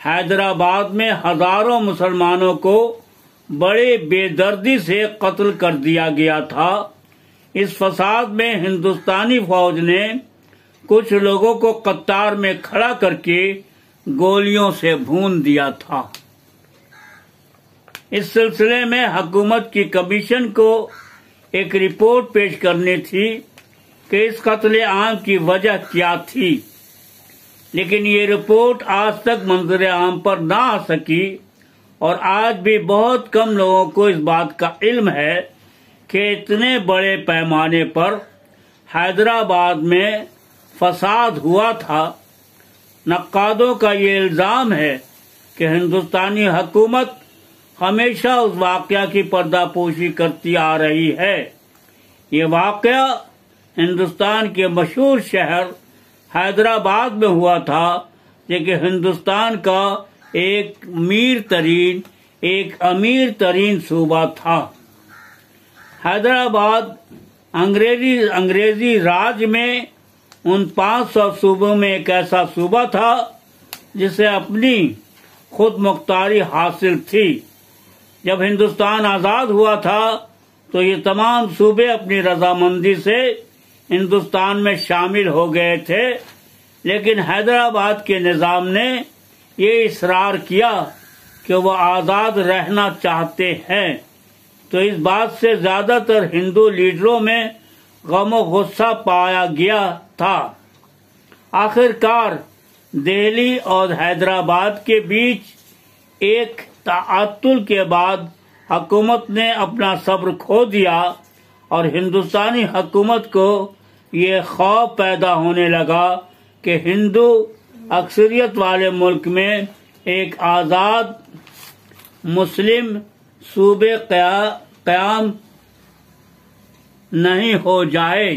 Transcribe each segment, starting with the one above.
حیدرآباد میں ہزاروں مسلمانوں کو بڑے بے دردی سے قتل کر دیا گیا تھا۔ اس فساد میں ہندوستانی فوج نے کچھ لوگوں کو قطار میں کھڑا کر کے گولیوں سے بھون دیا تھا۔ اس سلسلے میں حکومت کی کمیشن کو ایک رپورٹ پیش کرنی تھی کہ اس قتل عام کی وجہ کیا تھی، لیکن یہ رپورٹ آج تک منظر عام پر نہ آ سکی، اور آج بھی بہت کم لوگوں کو اس بات کا علم ہے کہ اتنے بڑے پیمانے پر حیدرآباد میں فساد ہوا تھا۔ نقادوں کا یہ الزام ہے کہ ہندوستانی حکومت ہمیشہ اس واقعہ کی پردہ پوشی کرتی آ رہی ہے۔ یہ واقعہ ہندوستان کے مشہور شہر حیدرآباد میں ہوا تھا، لیکن ہندوستان کا ایک امیر ترین صوبہ تھا۔ حیدرآباد انگریزی راج میں ان 500 صوبوں میں ایک ایسا صوبہ تھا جسے اپنی خود مختاری حاصل تھی۔ جب ہندوستان آزاد ہوا تھا تو یہ تمام صوبے اپنی رضامندی سے ہندوستان میں شامل ہو گئے تھے، لیکن حیدرآباد کے نظام نے یہ اصرار کیا کہ وہ آزاد رہنا چاہتے ہیں، تو اس بات سے زیادہ تر ہندو لیڈروں میں غم و غصہ پایا گیا تھا۔ آخر کار دہلی اور حیدرآباد کے بیچ ایک تعطل کے بعد حکومت نے اپنا صبر کھو دیا، اور ہندوستانی حکومت کو یہ خوف پیدا ہونے لگا کہ ہندو اکثریت والے ملک میں ایک آزاد مسلم صوبے قیام نہیں ہو جائے۔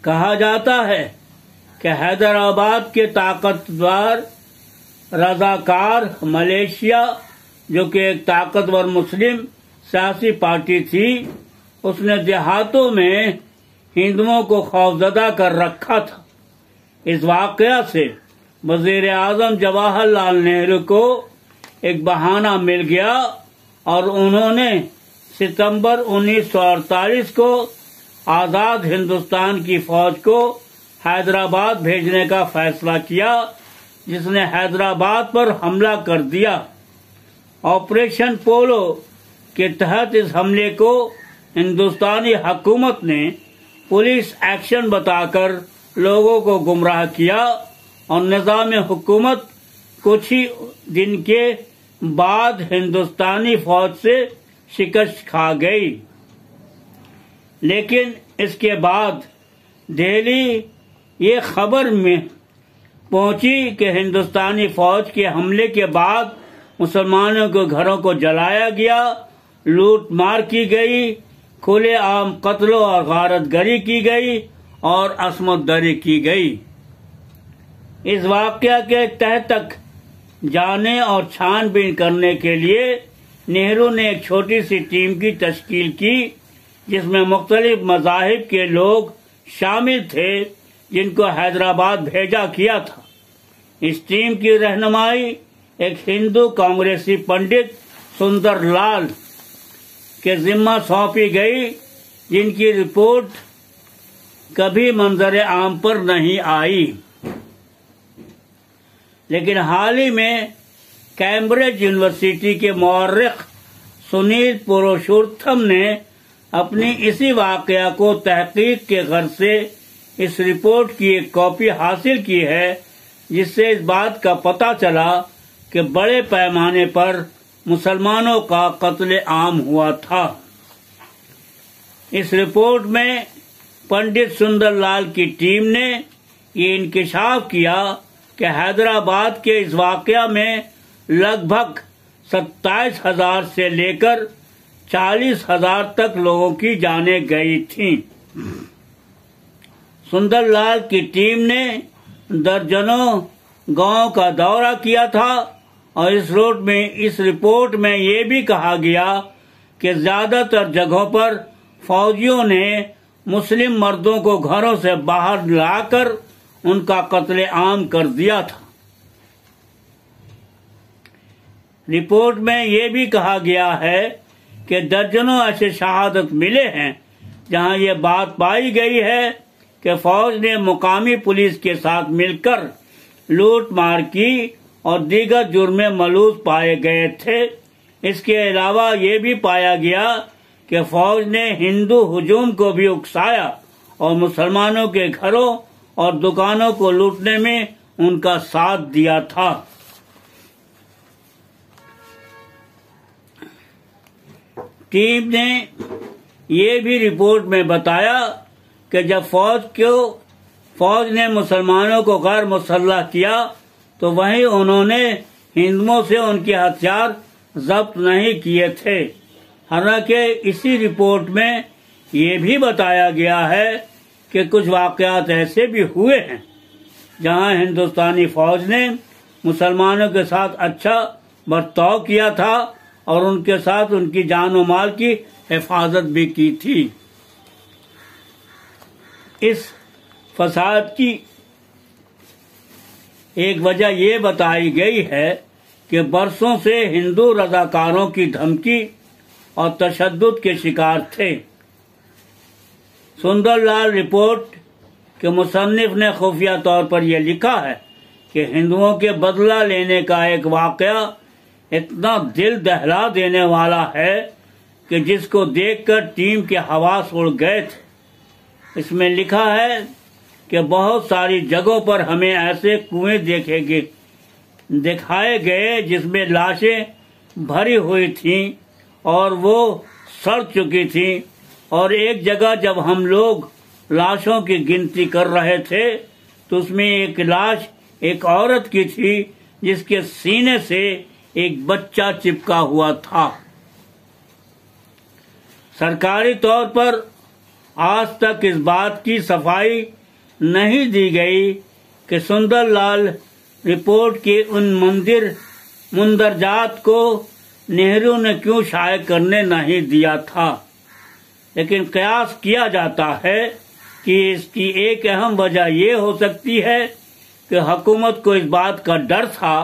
کہا جاتا ہے کہ حیدرآباد کے طاقتور رضاکار ملیشیا، جو کہ ایک طاقتور مسلم سیاسی پارٹی تھی، اس نے دیہاتوں میں ہندوؤں کو خوفزدہ کر رکھا تھا۔ اس واقعہ سے وزیر اعظم جواہر لال نہرو کو ایک بہانہ مل گیا، اور انہوں نے ستمبر 1948 کو آزاد ہندوستان کی فوج کو حیدرآباد بھیجنے کا فیصلہ کیا، جس نے حیدرآباد پر حملہ کر دیا۔ آپریشن پولو کے تحت اس حملے کو ہندوستانی حکومت نے پولیس ایکشن بتا کر لوگوں کو گمراہ کیا، اور نظام حکومت کچھ ہی دن کے بعد ہندوستانی فوج سے شکست کھا گئی۔ لیکن اس کے بعد دہلی یہ خبر میں پہنچی کہ ہندوستانی فوج کے حملے کے بعد مسلمانوں کے گھروں کو جلایا گیا، لوٹ مار کی گئی، کھلے عام قتل اور غارت گری کی گئی، اور عصمت دری کی گئی۔ اس واقعہ کے تہ تک جانے اور چھان بین کرنے کے لیے نہرو نے ایک چھوٹی سی ٹیم کی تشکیل کی، جس میں مختلف مذاہب کے لوگ شامل تھے، جن کو حیدرآباد بھیجا کیا تھا۔ اس ٹیم کی رہنمائی ایک ہندو کانگریسی پنڈت سندر لال کے ذمہ سونپی گئی، جن کی رپورٹ کبھی منظر عام پر نہیں آئی۔ لیکن حال ہی میں کیمبرج یونیورسٹی کے مورخ سنیل پروشورتھم نے اپنی اسی واقعہ کو تحقیق کے غرض سے اس رپورٹ کی ایک کاپی حاصل کی ہے، جس سے اس بات کا پتہ چلا کہ بڑے پیمانے پر مسلمانوں کا قتل عام ہوا تھا۔ اس رپورٹ میں پنڈت سندر لال کی ٹیم نے یہ انکشاف کیا کہ حیدرآباد کے اس واقعہ میں لگ بھگ 27,000 سے لے کر 40,000 تک لوگوں کی جانیں گئی تھیں۔ سندر لال کی ٹیم نے درجنوں گاؤں کا دورہ کیا تھا، اور اس رپورٹ میں یہ بھی کہا گیا کہ زیادہ تر جگہوں پر فوجیوں نے مسلم مردوں کو گھروں سے باہر لا کر ان کا قتل عام کر دیا تھا۔ رپورٹ میں یہ بھی کہا گیا ہے کہ درجنوں ایسے شہادت ملے ہیں جہاں یہ بات پائی گئی ہے کہ فوج نے مقامی پولیس کے ساتھ مل کر لوٹ مار کی اور دیگر جرم میں ملوث پائے گئے تھے۔ اس کے علاوہ یہ بھی پایا گیا کہ فوج نے ہندو ہجوم کو بھی اکسایا اور مسلمانوں کے گھروں اور دکانوں کو لوٹنے میں ان کا ساتھ دیا تھا۔ ٹیم نے یہ بھی رپورٹ میں بتایا کہ جب فوج نے مسلمانوں کو غیر مسلح کیا تو وہیں انہوں نے ہندوؤں سے ان کے ہتھیار ضبط نہیں کیے تھے۔ حالانکہ اسی رپورٹ میں یہ بھی بتایا گیا ہے کہ کچھ واقعات ایسے بھی ہوئے ہیں جہاں ہندوستانی فوج نے مسلمانوں کے ساتھ اچھا برتاؤ کیا تھا اور ان کے ساتھ ان کی جان و مال کی حفاظت بھی کی تھی۔ اس فساد کی ایک وجہ یہ بتائی گئی ہے کہ برسوں سے ہندو رضاکاروں کی دھمکی اور تشدد کے شکار تھے۔ سندر لال رپورٹ کے مصنف نے خفیہ طور پر یہ لکھا ہے کہ ہندوؤں کے بدلہ لینے کا ایک واقعہ اتنا دل دہلا دینے والا ہے کہ جس کو دیکھ کر ٹیم کے حواس اڑ گئے تھے۔ اس میں لکھا ہے کہ بہت ساری جگہوں پر ہمیں ایسے کنویں دکھائے گئے جس میں لاشیں بھری ہوئی تھیں اور وہ سڑ چکی تھیں، اور ایک جگہ جب ہم لوگ لاشوں کی گنتی کر رہے تھے تو اس میں ایک لاش ایک عورت کی تھی جس کے سینے سے ایک بچہ چپکا ہوا تھا۔ سرکاری طور پر آج تک اس بات کی صفائی نہیں دی گئی کہ سندر لال رپورٹ کے ان مندرجات کو نہرو نے کیوں شائع کرنے نہیں دیا تھا، لیکن قیاس کیا جاتا ہے کہ اس کی ایک اہم وجہ یہ ہو سکتی ہے کہ حکومت کو اس بات کا ڈر تھا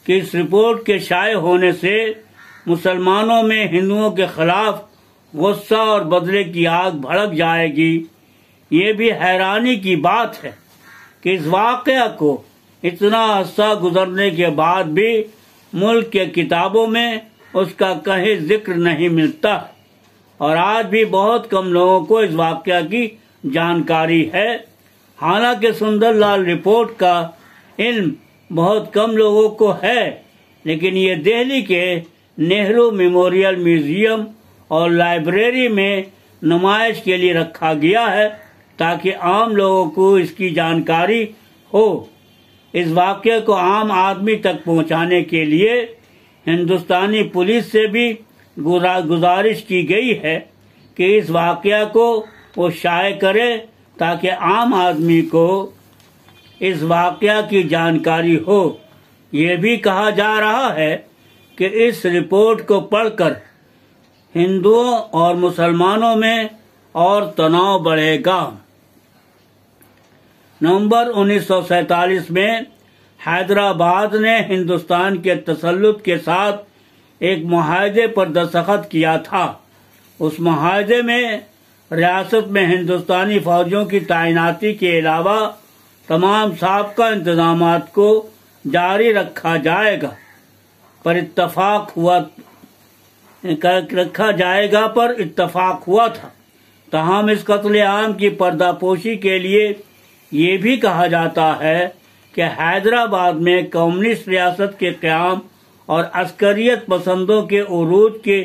کہ اس رپورٹ کے شائع ہونے سے مسلمانوں میں ہندوؤں کے خلاف غصہ اور بدلے کی آگ بھڑک جائے گی۔ یہ بھی حیرانی کی بات ہے کہ اس واقعہ کو اتنا عرصہ گزرنے کے بعد بھی ملک کے کتابوں میں اس کا کہیں ذکر نہیں ملتا، اور آج بھی بہت کم لوگوں کو اس واقعہ کی جانکاری ہے۔ حالانکہ سندر لال رپورٹ کا علم بہت کم لوگوں کو ہے، لیکن یہ دہلی کے نہرو میموریل میوزیم اور لائبریری میں نمائش کے لیے رکھا گیا ہے تاکہ عام لوگوں کو اس کی جانکاری ہو۔ اس واقعے کو عام آدمی تک پہنچانے کے لیے ہندوستانی پولیس سے بھی گزارش کی گئی ہے کہ اس واقعہ کو وہ شائع کرے تاکہ عام آدمی کو اس واقعہ کی جانکاری ہو۔ یہ بھی کہا جا رہا ہے کہ اس رپورٹ کو پڑھ کر ہندوؤں اور مسلمانوں میں اور تناؤ بڑھے گا۔ نومبر 1947 میں حیدرآباد نے ہندوستان کے تسلط کے ساتھ ایک معاہدے پر دستخط کیا تھا۔ اس معاہدے میں ریاست میں ہندوستانی فوجیوں کی تعیناتی کے علاوہ تمام سابقہ انتظامات کو جاری رکھا جائے گا پر اتفاق ہوا تھا۔ تاہم اس قتل عام کی پردہ پوشی کے لیے یہ بھی کہا جاتا ہے کہ حیدرآباد میں کمیونسٹ ریاست کے قیام اور عسکریت پسندوں کے عروج کے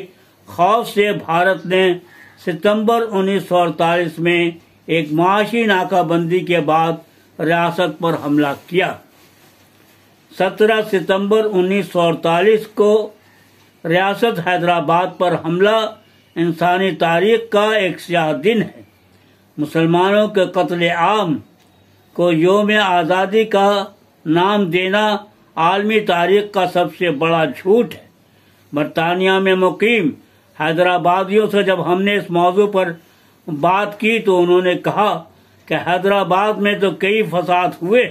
خوف سے بھارت نے ستمبر 1948 میں ایک معاشی ناکہ بندی کے بعد ریاست پر حملہ کیا۔ 17 ستمبر 1948 کو ریاست حیدرآباد پر حملہ انسانی تاریخ کا ایک سیاہ دن ہے۔ مسلمانوں کے قتل عام کو یوم آزادی کا نام دینا عالمی تاریخ کا سب سے بڑا جھوٹ ہے۔ برطانیہ میں مقیم حیدرآبادیوں سے جب ہم نے اس موضوع پر بات کی تو انہوں نے کہا کہ حیدرآباد میں تو کئی فساد ہوئے،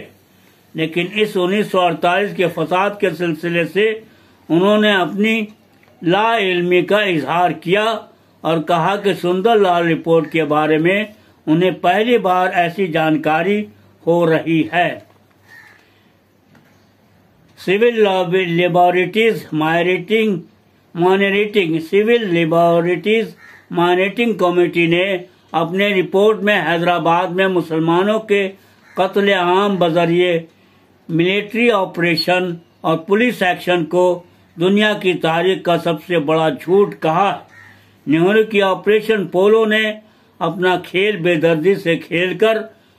لیکن اس 1948 کے فساد کے سلسلے سے انہوں نے اپنی لا علمی کا اظہار کیا اور کہا کہ سندر لال رپورٹ کے بارے میں انہیں پہلی بار ایسی جانکاری ہو رہی ہے۔ سول لیبارٹریز مانیٹرنگ کمیٹی نے اپنے رپورٹ میں حیدرآباد میں مسلمانوں کے قتل عام بذریعہ ملٹری آپریشن اور پولیس ایکشن کو دنیا کی تاریخ کا سب سے بڑا جھوٹ کہا۔ نہرو کی آپریشن پولو نے اپنا کھیل بے دردی سے کھیل کر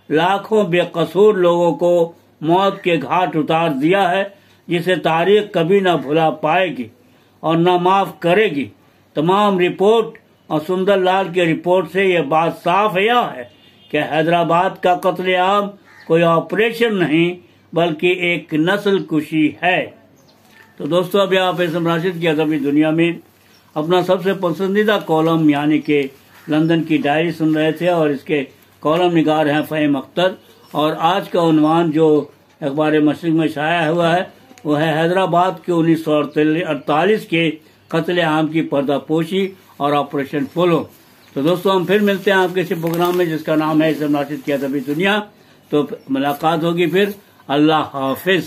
لاکھوں بے قصور لوگوں کو موت کے گھاٹ اتار دیا ہے، جسے تاریخ کبھی نہ بھلا پائے گی اور نہ معاف کرے گی۔ تمام رپورٹ اور سندر لال کے رپورٹ سے یہ بات صاف ہے کہ حیدرآباد کا قتل عام کوئی آپریشن نہیں بلکہ ایک نسل کشی ہے۔ تو دوستو، ابھی آپ اعصم راشد کی ادبی دنیا میں اپنا سب سے پسندیدہ کالم یعنی کہ لندن کی ڈائری سن رہے تھے، اور اس کے کالم نگار ہیں فہیم اختر، اور آج کا عنوان جو اخبار مشرق میں شائع ہوا ہے وہ ہے حیدرآباد کے 1948 کے قتل عام کی پردہ پوشی اور آپریشن پولو۔ تو دوستو، ہم پھر ملتے ہیں آپ کے اسی پروگرام میں جس کا نام ہے اعصم راشد کی ادبی دنیا۔ تو ملاقات ہوگی پھر۔ اللہ حافظ۔